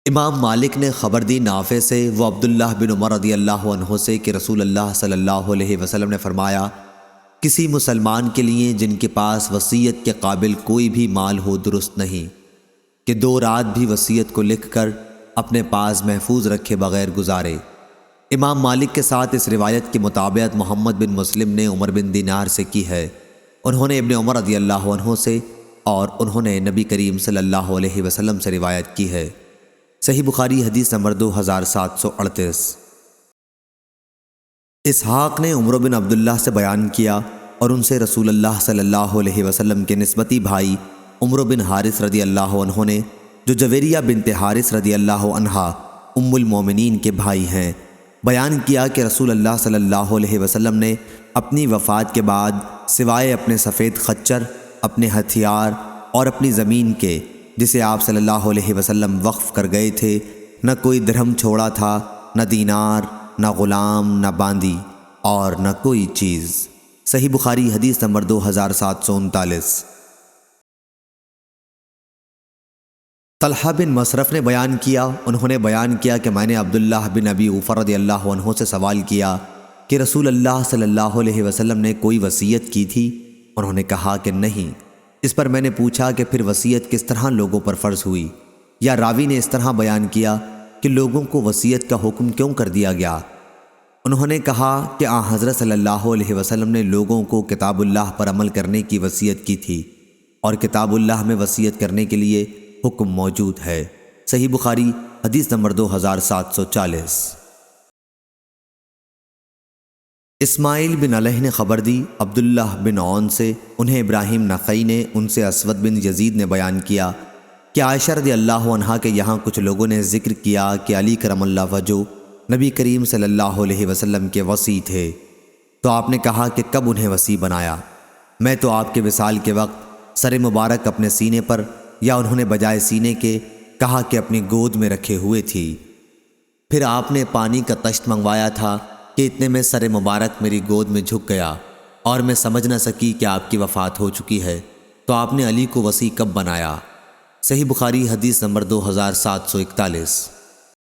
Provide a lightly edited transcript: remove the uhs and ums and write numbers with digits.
امام مالک نے خبر دی نافع سے وہ عبداللہ بن عمر رضی اللہ عنہ سے کہ رسول اللہ صلی اللہ علیہ وسلم نے فرمایا، کسی مسلمان کے لیے جن کے پاس وصیت کے قابل کوئی بھی مال ہو درست نہیں کہ 2 رات بھی وصیت کو لکھ کر اپنے پاس محفوظ رکھے بغیر گزارے۔ امام مالک کے ساتھ اس روایت کی مطابقت محمد بن مسلم نے عمر بن دینار سے کی ہے۔ انہوں نے ابن عمر رضی اللہ عنہ سے اور انہوں نے نبی کریم صلی اللہ علیہ وسلم سے روایت کی ہے۔ صحیح بخاری حدیث نمبر 2738۔ اسحاق نے عمر بن عبداللہ سے بیان کیا اور ان سے رسول اللہ صلی اللہ علیہ وسلم کے نسبتی بھائی عمر بن حارث رضی اللہ عنہ نے، جو جویریہ بنت حارث رضی اللہ عنہا ام المومنین کے بھائی ہیں، بیان کیا کہ رسول اللہ صلی اللہ علیہ وسلم نے اپنی وفات کے بعد سوائے اپنے سفید خچر، اپنے ہتھیار اور اپنی زمین کے جسے آپ صلی اللہ علیہ وسلم وقف کر گئے تھے، نہ کوئی درہم چھوڑا تھا، نہ دینار، نہ غلام، نہ باندی اور نہ کوئی چیز۔ صحیح بخاری حدیث نمبر 2739۔ طلحہ بن مصرف نے بیان کیا، انہوں نے بیان کیا کہ میں نے عبداللہ بن ابی اوفا رضی اللہ عنہ سے سوال کیا کہ رسول اللہ صلی اللہ علیہ وسلم نے کوئی وصیت کی تھی؟ انہوں نے کہا کہ نہیں۔ اس پر میں نے پوچھا کہ پھر وصیت کس طرح لوگوں پر فرض ہوئی؟ یا راوی نے اس طرح بیان کیا کہ لوگوں کو وصیت کا حکم کیوں کر دیا گیا؟ انہوں نے کہا کہ حضرت صلی اللہ علیہ وسلم نے لوگوں کو کتاب اللہ پر عمل کرنے کی وصیت کی تھی، اور کتاب اللہ میں وصیت کرنے کے لیے حکم موجود ہے۔ صحیح بخاری حدیث نمبر 2740۔ اسماعیل بن علیہ نے خبر دی عبداللہ بن عون سے، انہیں ابراہیم نخعی نے ان سے اسود بن یزید نے بیان کیا کہ عائشہ رضی اللہ عنہا کے یہاں کچھ لوگوں نے ذکر کیا کہ علی کرم اللہ وجہہ نبی کریم صلی اللہ علیہ وسلم کے وصی تھے، تو آپ نے کہا کہ کب انہیں وصی بنایا؟ میں تو آپ کے وصال کے وقت سر مبارک اپنے سینے پر، یا انہوں نے بجائے سینے کے کہا کہ اپنی گود میں رکھے ہوئے تھی۔ پھر آپ نے پانی کا طشت منگوایا تھا کہ اتنے میں سر مبارک میری گود میں جھک گیا اور میں سمجھ نہ سکی کہ آپ کی وفات ہو چکی ہے، تو آپ نے علی کو وصی کب بنایا؟ صحیح بخاری حدیث نمبر 2741۔